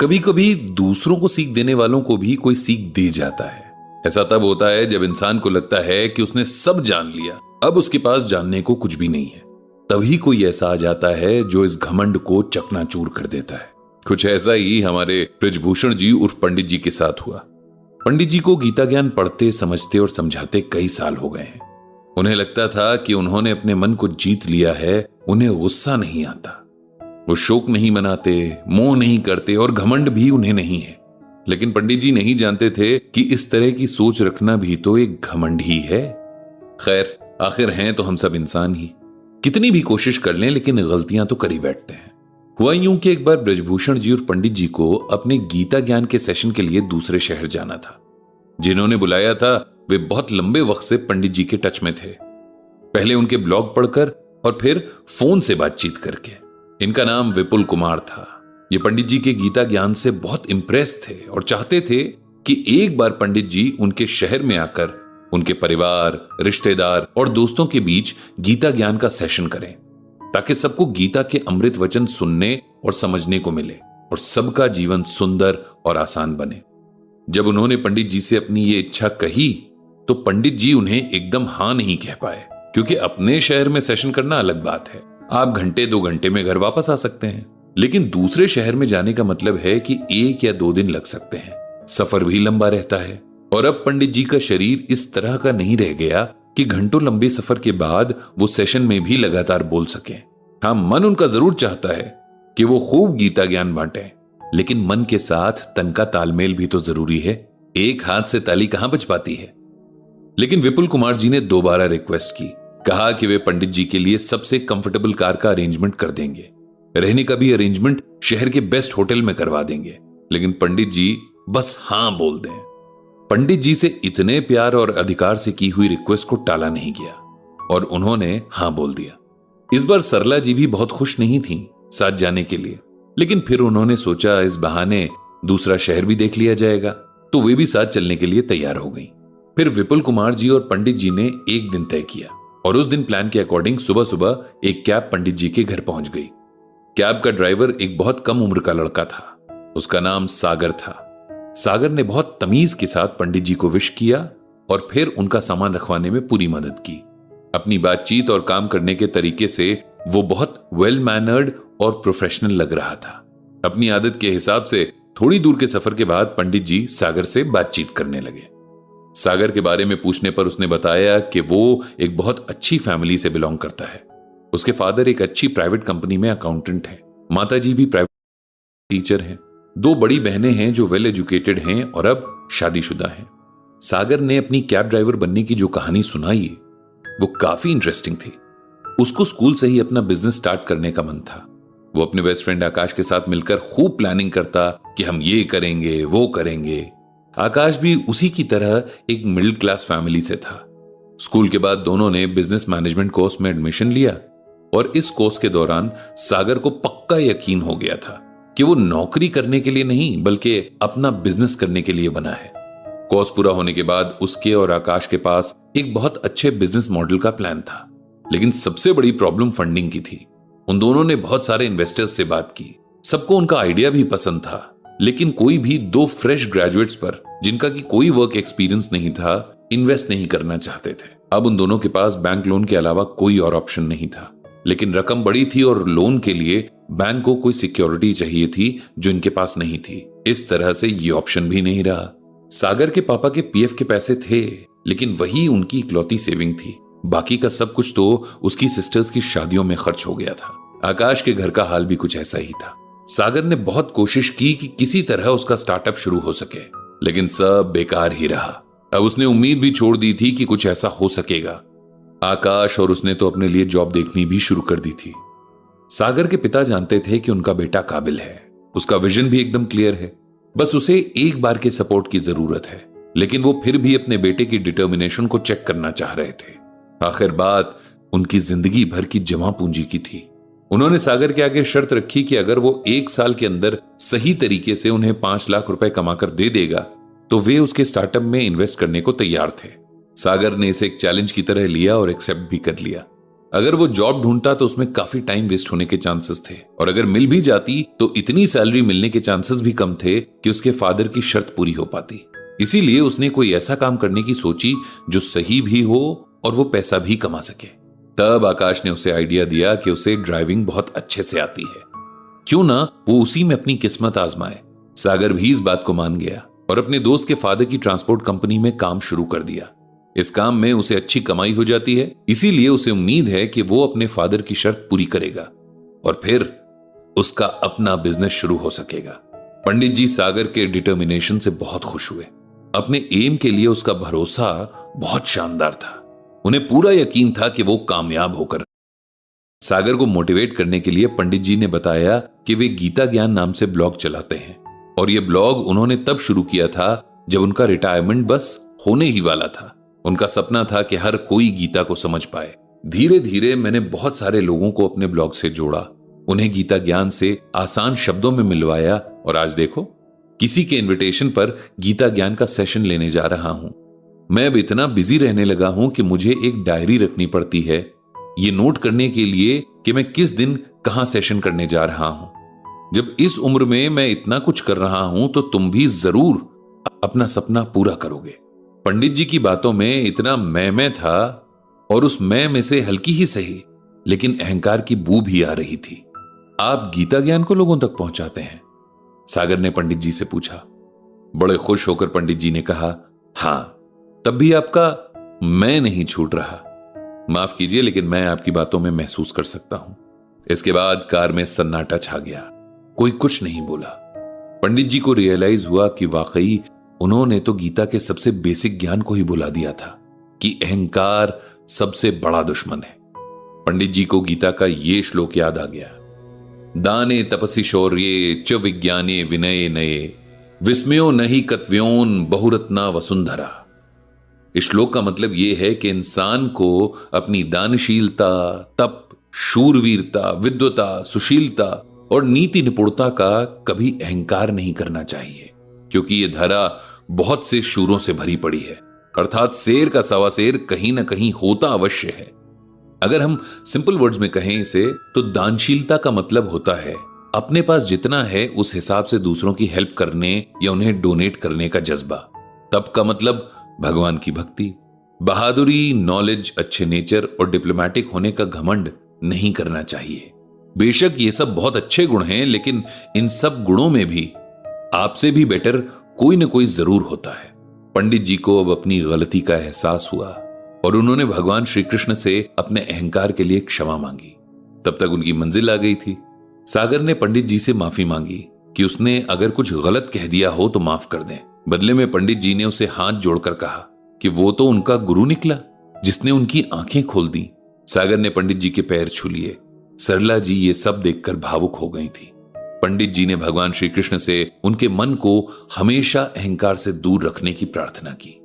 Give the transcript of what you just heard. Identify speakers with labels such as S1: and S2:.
S1: कभी कभी दूसरों को सीख देने वालों को भी कोई सीख दे जाता है। ऐसा तब होता है जब इंसान को लगता है कि उसने सब जान लिया, अब उसके पास जानने को कुछ भी नहीं है। तभी कोई ऐसा आ जाता है जो इस घमंड को चकनाचूर कर देता है। कुछ ऐसा ही हमारे बृजभूषण जी उर्फ पंडित जी के साथ हुआ। पंडित जी को गीता ज्ञान पढ़ते, समझते और समझाते कई साल हो गए हैं। उन्हें लगता था कि उन्होंने अपने मन को जीत लिया है, उन्हें गुस्सा नहीं आता, वो शोक नहीं मनाते, मोह नहीं करते और घमंड भी उन्हें नहीं है। लेकिन पंडित जी नहीं जानते थे कि इस तरह की सोच रखना भी तो एक घमंड ही है। खैर, आखिर हैं तो हम सब इंसान ही, कितनी भी कोशिश कर लें लेकिन गलतियां तो कर ही बैठते हैं। हुआ यूं कि एक बार बृजभूषण जी और पंडित जी को अपने गीता ज्ञान के सेशन के लिए दूसरे शहर जाना था। जिन्होंने बुलाया था वे बहुत लंबे वक्त से पंडित जी के टच में थे, पहले उनके ब्लॉग पढ़कर और फिर फोन से बातचीत करके। इनका नाम विपुल कुमार था। ये पंडित जी के गीता ज्ञान से बहुत इंप्रेस थे और चाहते थे कि एक बार पंडित जी उनके शहर में आकर उनके परिवार, रिश्तेदार और दोस्तों के बीच गीता ज्ञान का सेशन करें, ताकि सबको गीता के अमृत वचन सुनने और समझने को मिले और सबका जीवन सुंदर और आसान बने। जब उन्होंने पंडित जी से अपनी ये इच्छा कही तो पंडित जी उन्हें एकदम हां नहीं कह पाए, क्योंकि अपने शहर में सेशन करना अलग बात है, आप घंटे 2 घंटे में घर वापस आ सकते हैं, लेकिन दूसरे शहर में जाने का मतलब है कि 1 या 2 दिन लग सकते हैं, सफर भी लंबा रहता है। और अब पंडित जी का शरीर इस तरह का नहीं रह गया कि घंटों लंबे सफर के बाद वो सेशन में भी लगातार बोल सके। हाँ, मन उनका जरूर चाहता है कि वो खूब गीता ज्ञान बांटे, लेकिन मन के साथ तन का तालमेल भी तो जरूरी है, एक हाथ से ताली कहां बज पाती है। लेकिन विपुल कुमार जी ने दोबारा रिक्वेस्ट की, कहा कि वे पंडित जी के लिए सबसे कंफर्टेबल कार का अरेंजमेंट कर देंगे, रहने का भी अरेंजमेंट शहर के बेस्ट होटल में करवा देंगे, लेकिन पंडित जी बस हां बोल दें। पंडित जी से इतने प्यार और अधिकार से की हुई रिक्वेस्ट को टाला नहीं गया और उन्होंने हां बोल दिया। इस बार सरला जी भी बहुत खुश नहीं थीं साथ जाने के लिए, लेकिन फिर उन्होंने सोचा इस बहाने दूसरा शहर भी देख लिया जाएगा, तो वे भी साथ चलने के लिए तैयार हो गई। फिर विपुल कुमार जी और पंडित जी ने एक दिन तय किया और उस दिन प्लान के अकॉर्डिंग सुबह सुबह एक कैब पंडित जी के घर पहुंच गई। कैब का ड्राइवर एक बहुत कम उम्र का लड़का था, उसका नाम सागर था। सागर ने बहुत तमीज के साथ पंडित जी को विश किया और फिर उनका सामान रखवाने में पूरी मदद की। अपनी बातचीत और काम करने के तरीके से वो बहुत वेल मैनर्ड और प्रोफेशनल लग रहा था। अपनी आदत के हिसाब से थोड़ी दूर के सफर के बाद पंडित जी सागर से बातचीत करने लगे। सागर के बारे में पूछने पर उसने बताया कि वो एक बहुत अच्छी फैमिली से बिलोंग करता है। उसके फादर एक अच्छी प्राइवेट कंपनी में अकाउंटेंट है, माताजी भी प्राइवेट टीचर हैं, 2 बड़ी बहनें हैं जो वेल एजुकेटेड हैं और अब शादीशुदा हैं। सागर ने अपनी कैब ड्राइवर बनने की जो कहानी सुनाई वो काफी इंटरेस्टिंग थी। उसको स्कूल से ही अपना बिजनेस स्टार्ट करने का मन था। वो अपने बेस्ट फ्रेंड आकाश के साथ मिलकर खूब प्लानिंग करता कि हम ये करेंगे, वो करेंगे। आकाश भी उसी की तरह एक मिडिल क्लास फैमिली से था। स्कूल के बाद दोनों ने बिजनेस मैनेजमेंट कोर्स में एडमिशन लिया और इस कोर्स के दौरान सागर को पक्का यकीन हो गया था कि वो नौकरी करने के लिए नहीं बल्कि अपना बिजनेस करने के लिए बना है। कोर्स पूरा होने के बाद उसके और आकाश के पास एक बहुत अच्छे बिजनेस मॉडल का प्लान था, लेकिन सबसे बड़ी प्रॉब्लम फंडिंग की थी। उन दोनों ने बहुत सारे इन्वेस्टर्स से बात की, सबको उनका आइडिया भी पसंद था, लेकिन कोई भी 2 फ्रेश ग्रेजुएट्स पर जिनका की कोई वर्क एक्सपीरियंस नहीं था इन्वेस्ट नहीं करना चाहते थे। अब उन दोनों के पास बैंक लोन के अलावा कोई और ऑप्शन नहीं था, लेकिन रकम बड़ी थी और लोन के लिए बैंक को कोई सिक्योरिटी चाहिए थी जो इनके पास नहीं थी। इस तरह से ये ऑप्शन भी नहीं रहा। सागर के पापा के पीएफ के पैसे थे, लेकिन वही उनकी इकलौती सेविंग थी। बाकी का सब कुछ तो उसकी सिस्टर्स की शादियों में खर्च हो गया था। आकाश के घर का हाल भी कुछ ऐसा ही था। सागर ने बहुत कोशिश की कि किसी तरह उसका स्टार्टअप शुरू हो सके, लेकिन सब बेकार ही रहा। अब उसने उम्मीद भी छोड़ दी थी कि कुछ ऐसा हो सकेगा। आकाश और उसने तो अपने लिए जॉब देखनी भी शुरू कर दी थी। सागर के पिता जानते थे कि उनका बेटा काबिल है, उसका विजन भी एकदम क्लियर है, बस उसे एक बार के सपोर्ट की जरूरत है। लेकिन वो फिर भी अपने बेटे की डिटर्मिनेशन को चेक करना चाह रहे थे। आखिर बात उनकी जिंदगी भर की जमा पूंजी की थी। उन्होंने सागर के आगे शर्त रखी कि अगर वो 1 साल के अंदर सही तरीके से उन्हें 5 लाख रुपए कमाकर दे देगा तो वे उसके स्टार्टअप में इन्वेस्ट करने को तैयार थे। सागर ने इसे एक चैलेंज की तरह लिया और एक्सेप्ट भी कर लिया। अगर वो जॉब ढूंढता तो उसमें काफी टाइम वेस्ट होने के चांसेस थे, और अगर मिल भी जाती तो इतनी सैलरी मिलने के चांसेस भी कम थे कि उसके फादर की शर्त पूरी हो पाती। इसीलिए उसने कोई ऐसा काम करने की सोची जो सही भी हो और वो पैसा भी कमा सके। तब आकाश ने उसे आइडिया दिया कि उसे ड्राइविंग बहुत अच्छे से आती है, क्यों ना वो उसी में अपनी किस्मत आजमाए। सागर भी इस बात को मान गया और अपने दोस्त के फादर की ट्रांसपोर्ट कंपनी में काम शुरू कर दिया। इस काम में उसे अच्छी कमाई हो जाती है, इसीलिए उसे उम्मीद है कि वो अपने फादर की शर्त पूरी करेगा और फिर उसका अपना बिजनेस शुरू हो सकेगा। पंडित जी सागर के डिटर्मिनेशन से बहुत खुश हुए। अपने एम के लिए उसका भरोसा बहुत शानदार था। उन्हें पूरा यकीन था कि वो कामयाब होकर। सागर को मोटिवेट करने के लिए पंडित जी ने बताया कि वे गीता ज्ञान नाम से ब्लॉग चलाते हैं, और यह ब्लॉग उन्होंने तब शुरू किया था जब उनका रिटायरमेंट बस होने ही वाला था। उनका सपना था कि हर कोई गीता को समझ पाए। धीरे धीरे मैंने बहुत सारे लोगों को अपने ब्लॉग से जोड़ा, उन्हें गीता ज्ञान से आसान शब्दों में मिलवाया, और आज देखो किसी के इनविटेशन पर गीता ज्ञान का सेशन लेने जा रहा हूं। मैं अब इतना बिजी रहने लगा हूं कि मुझे एक डायरी रखनी पड़ती है, ये नोट करने के लिए कि मैं किस दिन कहां सेशन करने जा रहा हूं। जब इस उम्र में मैं इतना कुछ कर रहा हूं तो तुम भी जरूर अपना सपना पूरा करोगे। पंडित जी की बातों में इतना मैं था, और उस मैं में से हल्की ही सही लेकिन अहंकार की बू भी आ रही थी। आप गीता ज्ञान को लोगों तक पहुंचाते हैं? सागर ने पंडित जी से पूछा। बड़े खुश होकर पंडित जी ने कहा, हां, तब भी आपका मैं नहीं छूट रहा। माफ कीजिए, लेकिन मैं आपकी बातों में महसूस कर सकता हूं। इसके बाद कार में सन्नाटा छा गया। कोई कुछ नहीं बोला। पंडित जी को रियलाइज हुआ कि वाकई उन्होंने तो गीता के सबसे बेसिक ज्ञान को ही भुला दिया था कि अहंकार सबसे बड़ा दुश्मन है। पंडित जी को गीता का ये श्लोक याद आ गया, दाने तपसि शौर्ये च विज्ञाने विनये नये विस्मयो नहीं कत्व्योन बहुरत्ना वसुंधरा। इस श्लोक का मतलब यह है कि इंसान को अपनी दानशीलता, तप, शूरवीरता, विद्वता, सुशीलता और नीति निपुणता का कभी अहंकार नहीं करना चाहिए, क्योंकि यह धरा बहुत से शूरों से भरी पड़ी है। अर्थात शेर का सवा शेर कहीं ना कहीं होता अवश्य है। अगर हम सिंपल वर्ड्स में कहें इसे, तो दानशीलता का मतलब होता है अपने पास जितना है उस हिसाब से दूसरों की हेल्प करने या उन्हें डोनेट करने का जज्बा। तप का मतलब भगवान की भक्ति। बहादुरी, नॉलेज, अच्छे नेचर और डिप्लोमेटिक होने का घमंड नहीं करना चाहिए। बेशक ये सब बहुत अच्छे गुण हैं, लेकिन इन सब गुणों में भी आपसे भी बेटर कोई न कोई जरूर होता है। पंडित जी को अब अपनी गलती का एहसास हुआ और उन्होंने भगवान श्री कृष्ण से अपने अहंकार के लिए क्षमा मांगी। तब तक उनकी मंजिल आ गई थी। सागर ने पंडित जी से माफी मांगी कि उसने अगर कुछ गलत कह दिया हो तो माफ कर दें। बदले में पंडित जी ने उसे हाथ जोड़कर कहा कि वो तो उनका गुरु निकला जिसने उनकी आंखें खोल दी। सागर ने पंडित जी के पैर छू लिए। सरला जी ये सब देखकर भावुक हो गई थी। पंडित जी ने भगवान श्री कृष्ण से उनके मन को हमेशा अहंकार से दूर रखने की प्रार्थना की।